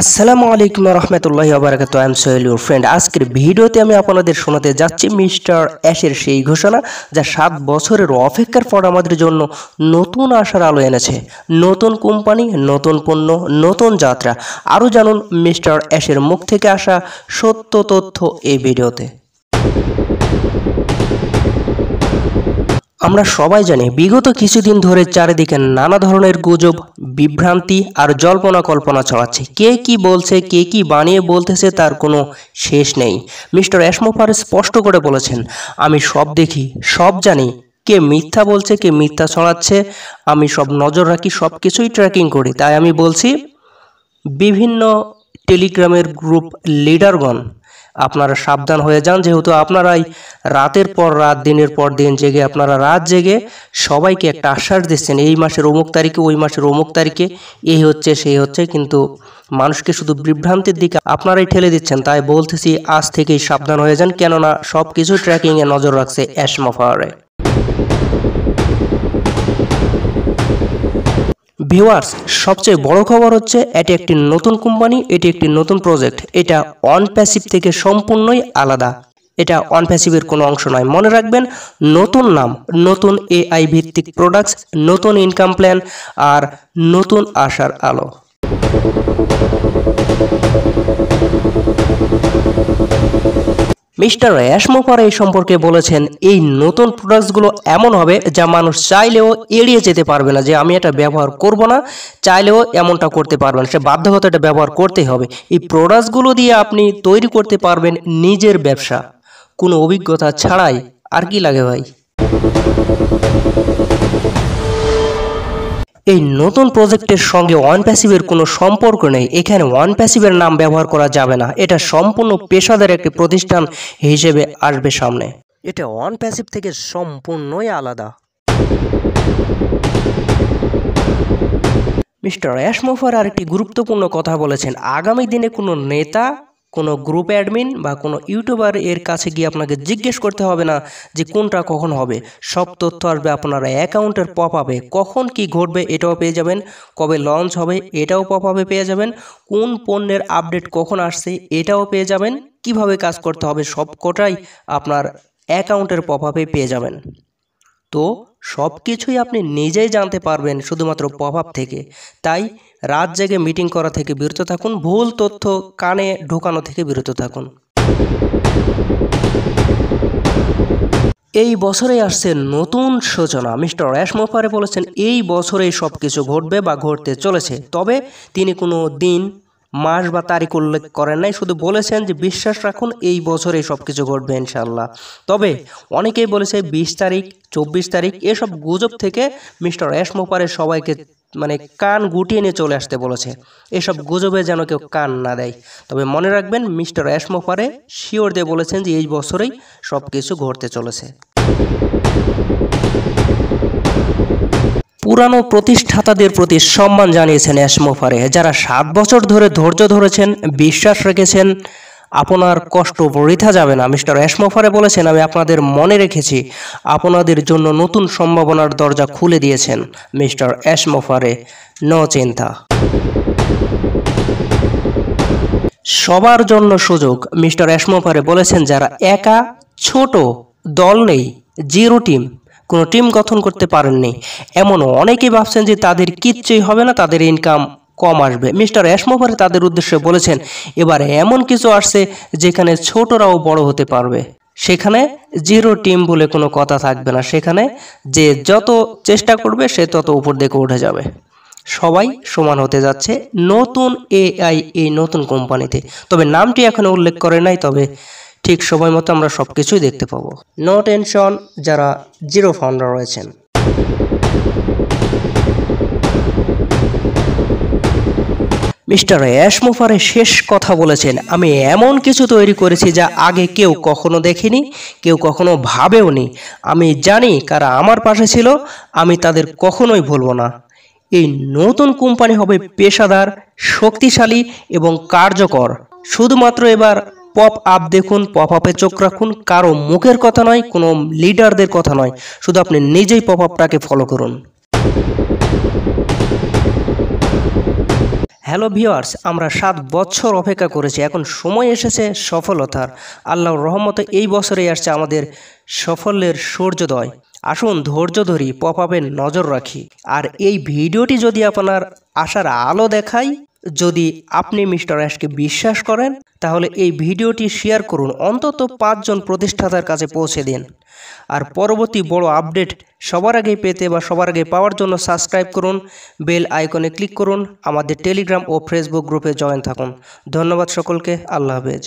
আসসালামু আলাইকুম রহমতুল্লাহি ওয়া বারাকাতুহু। I am Sohel your friend. আজকের ভিডিওতে আমি আপনাদের শোনাতে যাচ্ছি মিস্টার অ্যাশের সেই ঘোষণা যা 7 বছরের অপেক্ষার পর আমাদের জন্য নতুন আশার আলো এনেছে। নতুন কোম্পানি, নতুন পণ্য, নতুন যাত্রা। আরও জানুন মিস্টার অ্যাশের মুখ থেকে আসা সত্য তথ্য এই ভিডিওতে। আমরা সবাই জানি বিগত কিছুদিন ধরে চারিদিকে নানা ধরনের গুজব, বিভ্রান্তি আর জল্পনা কল্পনা ছড়াচ্ছে। কে কি বলছে, কে কি বানিয়ে বলতেছে তার কোনো শেষ নেই। মিস্টার অ্যাশ মোফার স্পষ্ট করে বলেছেন, আমি সব দেখি, সব জানি। কে মিথ্যা বলছে, কে মিথ্যা ছড়াচ্ছে আমি সব নজর রাখি, সব কিছুই ট্র্যাকিং করি। তাই আমি বলছি, বিভিন্ন টেলিগ্রামের গ্রুপ লিডারগণ আপনারা সাবধান হয়ে যান, যেহেতু আপনারাই রাতের পর রাত, দিনের পর দিন জেগে, আপনারা রাত জেগে সবাইকে একটা আশ্বাস দিচ্ছেন এই মাসের অমুক তারিখে, ওই মাসের অমুক তারিখে এই হচ্ছে সেই হচ্ছে, কিন্তু মানুষকে শুধু বিভ্রান্তির দিকে আপনারাই ঠেলে দিচ্ছেন। তাই বলতেছি আজ থেকেই সাবধান হয়ে যান, কেননা সব কিছু ট্র্যাকিংয়ে নজর রাখছে অ্যাশ মোফারে। ভিউয়ার্স, সবচেয়ে বড় খবর হচ্ছে এটি একটি নতুন কোম্পানি, এটি একটি নতুন প্রজেক্ট। এটা অন প্যাসিভ থেকে সম্পূর্ণই আলাদা। এটা অন প্যাসিভের কোনো অংশ নয়। মনে রাখবেন, নতুন নাম, নতুন এআই ভিত্তিক প্রোডাক্টস, নতুন ইনকাম প্ল্যান আর নতুন আশার আলো। মিস্টার অ্যাশ মোফার এই সম্পর্কে বলেছেন, এই নতুন প্রোডাক্টসগুলো এমন হবে যা মানুষ চাইলেও এড়িয়ে যেতে পারবে না, যে আমি এটা ব্যবহার করব না, চাইলেও এমনটা করতে পারবে না, সে বাধ্যগত এটা ব্যবহার করতেই হবে। এই প্রোডাক্টসগুলো দিয়ে আপনি তৈরি করতে পারবেন নিজের ব্যবসা, কোনো অভিজ্ঞতা ছাড়াই। আর কি লাগে ভাই? এই নতুন প্রজেক্টের সঙ্গে ওয়ান প্যাসিভের কোনো সম্পর্ক নেই। এখানে ওয়ান প্যাসিভের নাম ব্যবহার করা যাবে না। এটা সম্পূর্ণ পেশাদার একটি প্রতিষ্ঠান হিসেবে আসবে সামনে। এটা ওয়ান প্যাসিভ থেকে সম্পূর্ণই আলাদা। মিস্টার অ্যাশ মোফার আরেকটি গুরুত্বপূর্ণ কথা বলেছেন, আগামী দিনে কোনো নেতা, কোনো গ্রুপ অ্যাডমিন বা কোনো ইউটিউবার এর কাছে গিয়ে আপনাকে জিজ্ঞেস করতে হবে না যে কোনটা কখন হবে। সব তথ্য আসবে আপনার অ্যাকাউন্টের পপ আপে। কখন কি ঘটবে এটাও পেয়ে যাবেন, কবে লঞ্চ হবে এটাও পপ আপে পেয়ে যাবেন, কোন পণ্যের আপডেট কখন আসছে এটাও পেয়ে যাবেন, কিভাবে কাজ করতে হবে সব কটাই আপনার অ্যাকাউন্টের পপ আপে পেয়ে যাবেন। তো সব কিছুই আপনি নিজেই জানতে পারবেন শুধুমাত্র পপ আপ থেকে। তাই রাত জেগে মিটিং করা থেকে বিরত থাকুন, ভুল তথ্য কানে ঢোকানো থেকে বিরত থাকুন। এই বছরে আসছে নতুন সূচনা। মিস্টার অ্যাশ মোফারে বলেছেন এই বছরেই সব কিছু ঘটবে বা ঘটতে চলেছে। তবে তিনি কোনো দিন, মাস বা তারিখ উল্লেখ করেন নাই, শুধু বলেছেন যে বিশ্বাস রাখুন এই বছরেই সব কিছু ঘটবে ইনশাল্লাহ। তবে অনেকেই বলেছে 20 তারিখ, 24 তারিখ, এসব গুজব থেকে মিস্টার অ্যাশ মোফারে সবাইকে কান গুটিয়ে নিয়ে চলে আসতে বলেছে। এসব গুজবে যেন কেউ কান না দেয়। তবে মনে রাখবেন, মিস্টার অ্যাশ মোফারে শিওর দিয়ে বলেছেন যে এই বছরেই সব কিছু ঘটতে চলেছে। পুরানো প্রতিষ্ঠাতাদের প্রতি সম্মান জানিয়েছেন অ্যাশ মোফারে, যারা 7 বছর ধরে ধৈর্য ধরেছেন, বিশ্বাস রেখেছেন, আপনার কষ্ট বৃথা যাবে না। মিস্টার অ্যাশ মোফারে বলেছেন, আমি আপনাদের মনে রেখেছি, আপনাদের জন্য নতুন সম্ভাবনার দরজা খুলে দিয়েছেন মিস্টার অ্যাশ মোফারে, নো চিন্তা। সবার জন্য সুযোগ। মিস্টার অ্যাশ মোফারে বলেছেন, যারা একা, ছোট, দল নেই, জিরো টিম, কোনো টিম গঠন করতে পারেননি, এমন অনেকেই ভাবছেন যে তাদের কিচ্ছুই হবে না, তাদের ইনকাম কম আসবে। মিস্টার অ্যাশ মোফারে তাদের উদ্দেশ্যে বলেছেন, এবার এমন কিছু আসছে যেখানে ছোটরাও বড় হতে পারবে। সেখানে জিরো টিম বলে কোনো কথা থাকবে না। সেখানে যে যত চেষ্টা করবে সে তত উপর দিকে উঠে যাবে। সবাই সমান হতে যাচ্ছে নতুন এআই এই নতুন কোম্পানিতে। তবে নামটি এখনো উল্লেখ করে নাই, তবে ঠিক সময় মতো আমরা সব কিছুই দেখতে পাবো। নো টেনশন যারা জিরো ফাউন্ডার রয়েছেন। মিস্টার অ্যাশ মোফারে শেষ কথা বলেছেন, আমি এমন কিছু তৈরি করেছি যা আগে কেউ কখনো দেখেনি, কেউ কখনো ভাবেও নি। আমি জানি কারা আমার পাশে ছিল, আমি তাদের কখনোই ভুলব না। এই নতুন কোম্পানি হবে পেশাদার, শক্তিশালী এবং কার্যকর। শুধুমাত্র এবার পপ আপ দেখুন, পপ আপে চোখ রাখুন, কারো মুখের কথা নয়, কোনো লিডারদের কথা নয়, শুধু আপনি নিজেই পপ আপটাকে ফলো করুন। হ্যালো ভিউয়ার্স, আমরা 7 বছর অপেক্ষা করেছি, এখন সময় এসেছে সফলতার। আল্লাহর রহমতে এই বছরেই আসছে আমাদের সাফল্যের সূর্যোদয়। আসুন ধৈর্য ধরি, পপ আপে নজর রাখি। আর এই ভিডিওটি যদি আপনার আশার আলো দেখায়, যদি আপনি মিস্টার অ্যাশকে বিশ্বাস করেন, তাহলে এই ভিডিওটি শেয়ার করুন, অন্তত 5 জন প্রতিষ্ঠাতার কাছে পৌঁছে দিন। আর পরবর্তী বড় আপডেট সবার আগে পেতে বা সবার আগে পাওয়ার জন্য সাবস্ক্রাইব করুন, বেল আইকনে ক্লিক করুন, আমাদের টেলিগ্রাম ও ফেসবুক গ্রুপে জয়েন থাকুন। ধন্যবাদ সকলকে, আল্লাহ হাফেজ।